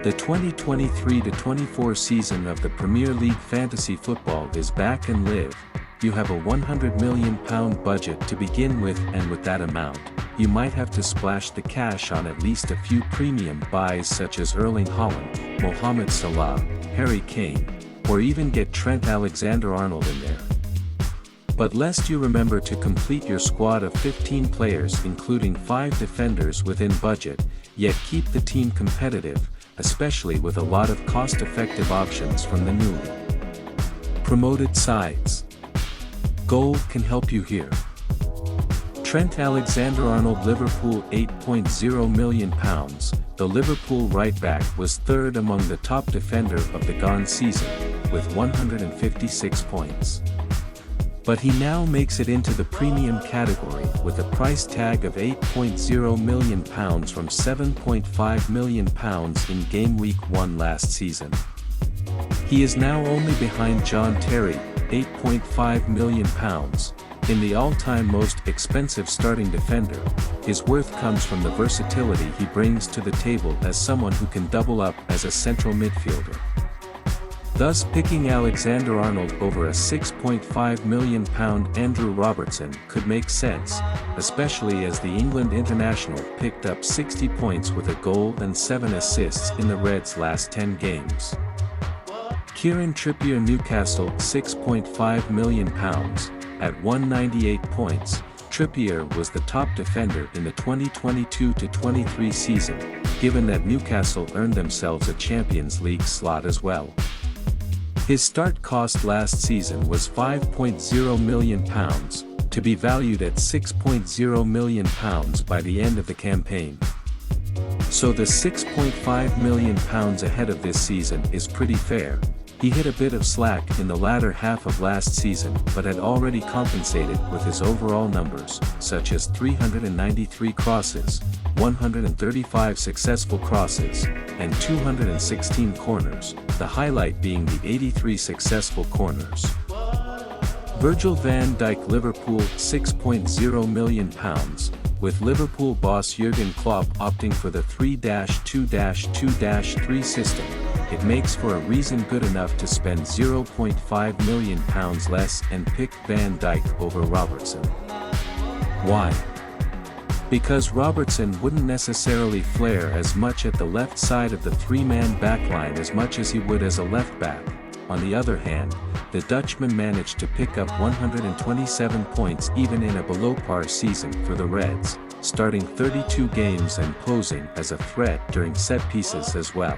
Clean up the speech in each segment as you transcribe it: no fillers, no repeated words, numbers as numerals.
The 2023-24 season of the Premier League Fantasy Football is back and live. You have a £100 million budget to begin with, and with that amount, you might have to splash the cash on at least a few premium buys such as Erling Haaland, Mohamed Salah, Harry Kane, or even get Trent Alexander-Arnold in there. But lest you remember to complete your squad of 15 players including 5 defenders within budget, yet keep the team competitive, especially with a lot of cost-effective options from the newly promoted sides. Gold can help you here. Trent Alexander-Arnold, Liverpool, £8.0 million. The Liverpool right-back was third among the top defender of the gone season, with 156 points. But he now makes it into the premium category with a price tag of £8.0 million from £7.5 million in Game Week 1 last season. He is now only behind John Terry, £8.5 million. In the all-time most expensive starting defender, his worth comes from the versatility he brings to the table as someone who can double up as a central midfielder. Thus picking Alexander-Arnold over a £6.5 million Andrew Robertson could make sense, especially as the England international picked up 60 points with a goal and 7 assists in the Reds' last 10 games. Kieran Trippier, Newcastle, £6.5 million. At 198 points, Trippier was the top defender in the 2022-23 season, given that Newcastle earned themselves a Champions League slot as well. His start cost last season was £5.0 million, to be valued at £6.0 million by the end of the campaign. So the £6.5 million ahead of this season is pretty fair. He hit a bit of slack in the latter half of last season but had already compensated with his overall numbers, such as 393 crosses, 135 successful crosses, and 216 corners, the highlight being the 83 successful corners. Virgil van Dijk, Liverpool, £6.0 million, with Liverpool boss Jurgen Klopp opting for the 3-2-2-3 system. It makes for a reason good enough to spend £0.5 million less and pick Van Dijk over Robertson. Why? Because Robertson wouldn't necessarily flare as much at the left side of the three-man backline as much as he would as a left-back. On the other hand, the Dutchman managed to pick up 127 points even in a below-par season for the Reds, starting 32 games and posing as a threat during set pieces as well.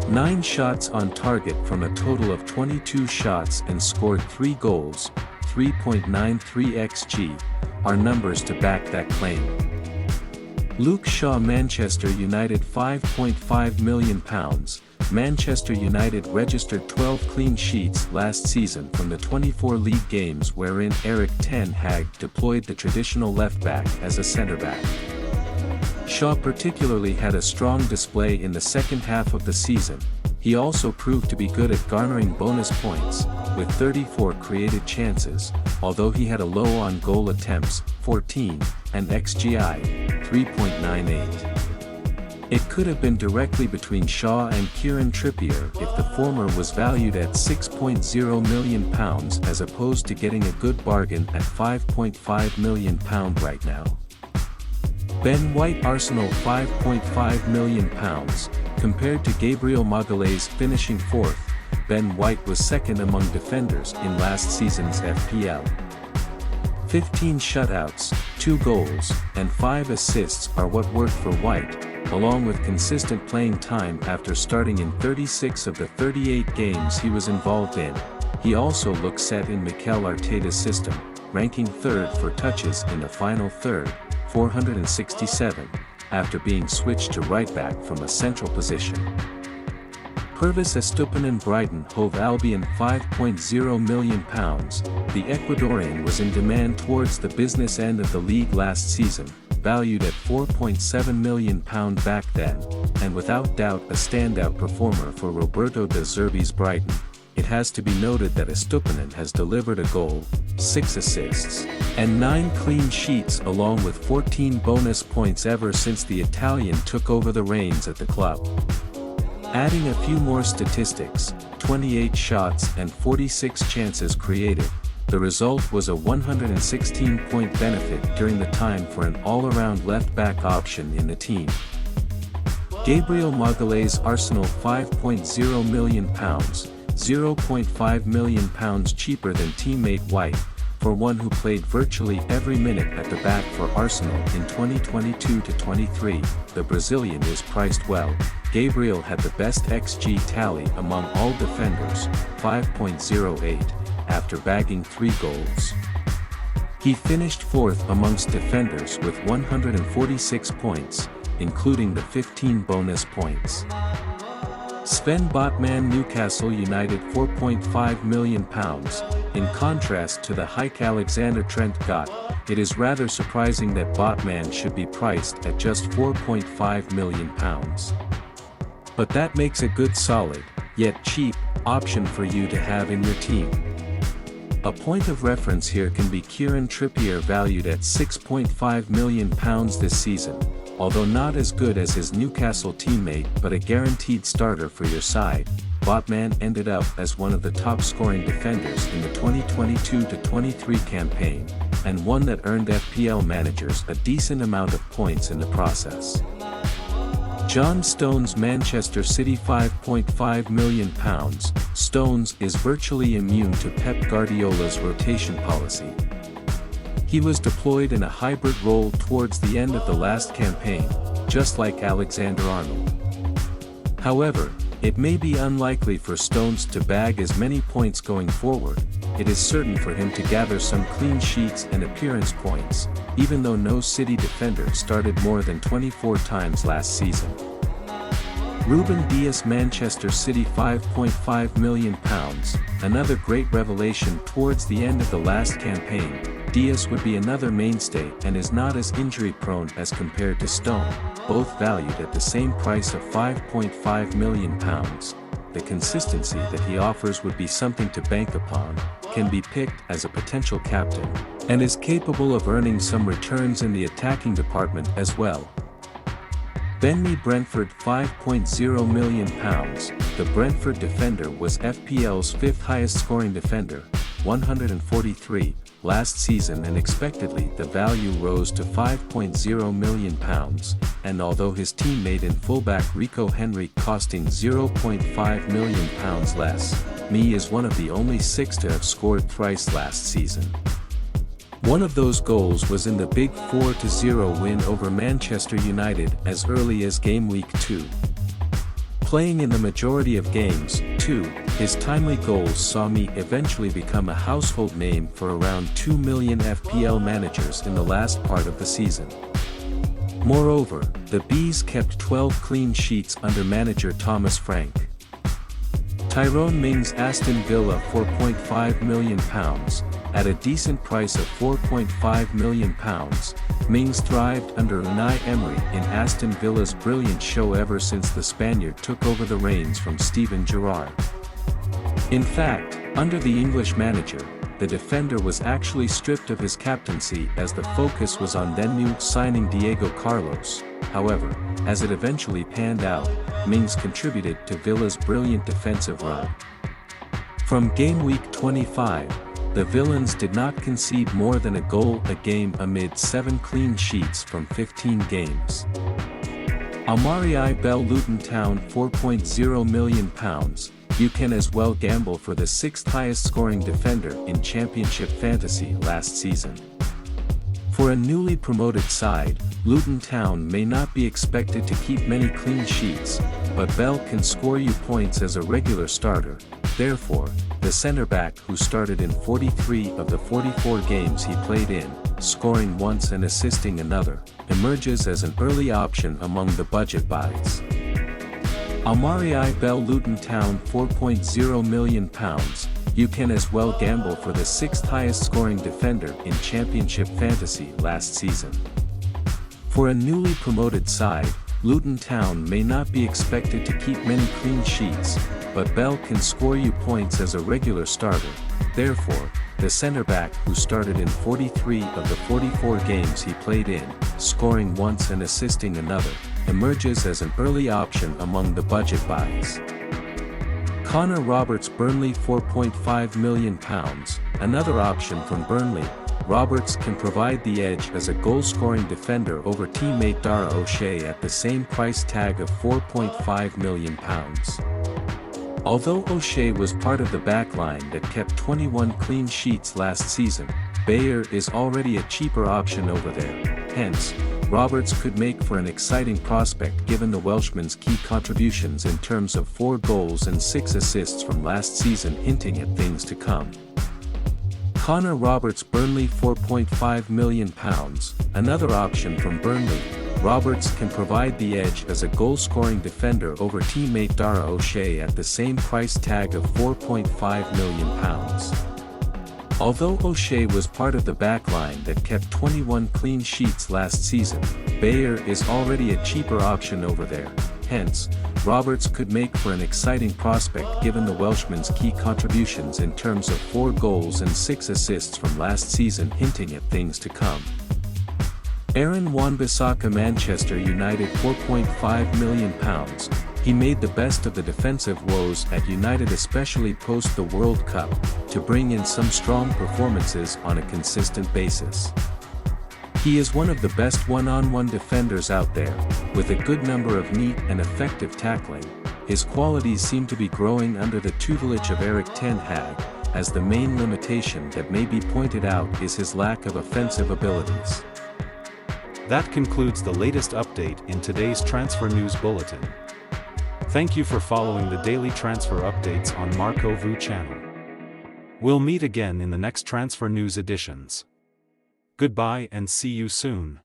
9 shots on target from a total of 22 shots and scored 3 goals, 3.93 xG, are numbers to back that claim. Luke Shaw, Manchester United, £5.5 million. Manchester United registered 12 clean sheets last season from the 24 league games wherein Erik ten Hag deployed the traditional left-back as a centre-back. Shaw particularly had a strong display in the second half of the season. He also proved to be good at garnering bonus points, with 34 created chances, although he had a low on goal attempts, 14, and XGI, 3.98. It could have been directly between Shaw and Kieran Trippier if the former was valued at £6.0 million as opposed to getting a good bargain at £5.5 million right now. Ben White, Arsenal, £5.5 million. Compared to Gabriel Magalhaes finishing 4th, Ben White was second among defenders in last season's FPL. 15 shutouts, 2 goals, and 5 assists are what worked for White, along with consistent playing time after starting in 36 of the 38 games he was involved in. He also looked set in Mikel Arteta's system, ranking 3rd for touches in the final third, 467, after being switched to right-back from a central position. Pervis Estupiñán, Brighton Hove Albion, £5.0 million. The Ecuadorian was in demand towards the business end of the league last season, valued at £4.7 million back then, and without doubt a standout performer for Roberto De Zerbi's Brighton. It has to be noted that Estupiñán has delivered a goal, 6 assists, and 9 clean sheets along with 14 bonus points ever since the Italian took over the reins at the club. Adding a few more statistics, 28 shots and 46 chances created, the result was a 116-point benefit during the time for an all-around left-back option in the team. Gabriel Magalhaes Arsenal £5.0 million, £0.5 million cheaper than teammate White, for one who played virtually every minute at the back for Arsenal in 2022-23, the Brazilian is priced well. Gabriel had the best XG tally among all defenders, 5.08, after bagging 3 goals. He finished 4th amongst defenders with 146 points, including the 15 bonus points. Sven Botman Newcastle United £4.5 million. In contrast to the hike Alexander Trent got, it is rather surprising that Botman should be priced at just £4.5 million. But that makes a good solid, yet cheap, option for you to have in your team. A point of reference here can be Kieran Trippier, valued at £6.5 million this season, although not as good as his Newcastle teammate but a guaranteed starter for your side. Botman ended up as one of the top scoring defenders in the 2022-23 campaign, and one that earned FPL managers a decent amount of points in the process. John Stones Manchester City £5.5 million. Stones is virtually immune to Pep Guardiola's rotation policy. He was deployed in a hybrid role towards the end of the last campaign, just like Alexander-Arnold. However, it may be unlikely for Stones to bag as many points going forward. It is certain for him to gather some clean sheets and appearance points, even though no City defender started more than 24 times last season. Ruben Dias Manchester City £5.5 million, another great revelation towards the end of the last campaign. Dias would be another mainstay and is not as injury-prone as compared to Stone, both valued at the same price of £5.5 million. The consistency that he offers would be something to bank upon, can be picked as a potential captain, and is capable of earning some returns in the attacking department as well. Ben Mee Brentford £5.0 million. The Brentford defender was FPL's 5th highest scoring defender, 143, last season, and expectedly the value rose to £5.0 million, and although his teammate and fullback Rico Henry costing £0.5 million less, Mee is one of the only 6 to have scored thrice last season. One of those goals was in the big 4-0 win over Manchester United as early as game week 2. Playing in the majority of games, too, his timely goals saw Mee eventually become a household name for around 2 million FPL managers in the last part of the season. Moreover, the Bees kept 12 clean sheets under manager Thomas Frank. Tyrone Mings Aston Villa £4.5 million. At a decent price of £4.5 million, Mings thrived under Unai Emery in Aston Villa's brilliant show ever since the Spaniard took over the reins from Steven Gerrard. In fact, under the English manager, the defender was actually stripped of his captaincy as the focus was on then-new signing Diego Carlos. However, as it eventually panned out, Mings contributed to Villa's brilliant defensive run. From game week 25, the Villains did not concede more than a goal a game amid 7 clean sheets from 15 games. Amari Bell Luton Town £4.0 million. You can as well gamble for the 6th highest scoring defender in Championship Fantasy last season. For a newly promoted side, Luton Town may not be expected to keep many clean sheets, but Bell can score you points as a regular starter. Therefore, the centre-back who started in 43 of the 44 games he played in, scoring once and assisting another, emerges as an early option among the budget buys. Amari Bell Luton Town £4.0 million. You can as well gamble for the 6th highest scoring defender in Championship Fantasy last season. For a newly promoted side, Luton Town may not be expected to keep many clean sheets, but Bell can score you points as a regular starter. Therefore, the centre-back who started in 43 of the 44 games he played in, scoring once and assisting another, emerges as an early option among the budget buys. Connor Roberts Burnley £4.5 million, another option from Burnley. Roberts can provide the edge as a goal-scoring defender over teammate Dara O'Shea at the same price tag of £4.5 million. Although O'Shea was part of the backline that kept 21 clean sheets last season, Bayer is already a cheaper option over there. Hence, Roberts could make for an exciting prospect given the Welshman's key contributions in terms of 4 goals and 6 assists from last season, hinting at things to come. Connor Roberts Burnley £4.5 million, another option from Burnley. Roberts can provide the edge as a goal-scoring defender over teammate Dara O'Shea at the same price tag of £4.5 million. Although O'Shea was part of the backline that kept 21 clean sheets last season, Bayer is already a cheaper option over there. Hence, Roberts could make for an exciting prospect given the Welshman's key contributions in terms of 4 goals and 6 assists from last season, hinting at things to come. Aaron Wan-Bissaka Manchester United £4.5 million. He made the best of the defensive woes at United, especially post the World Cup, to bring in some strong performances on a consistent basis. He is one of the best one-on-one defenders out there, with a good number of neat and effective tackling. His qualities seem to be growing under the tutelage of Erik ten Hag, as the main limitation that may be pointed out is his lack of offensive abilities. That concludes the latest update in today's Transfer News Bulletin. Thank you for following the daily transfer updates on Marco Vu channel. We'll meet again in the next Transfer News editions. Goodbye and see you soon.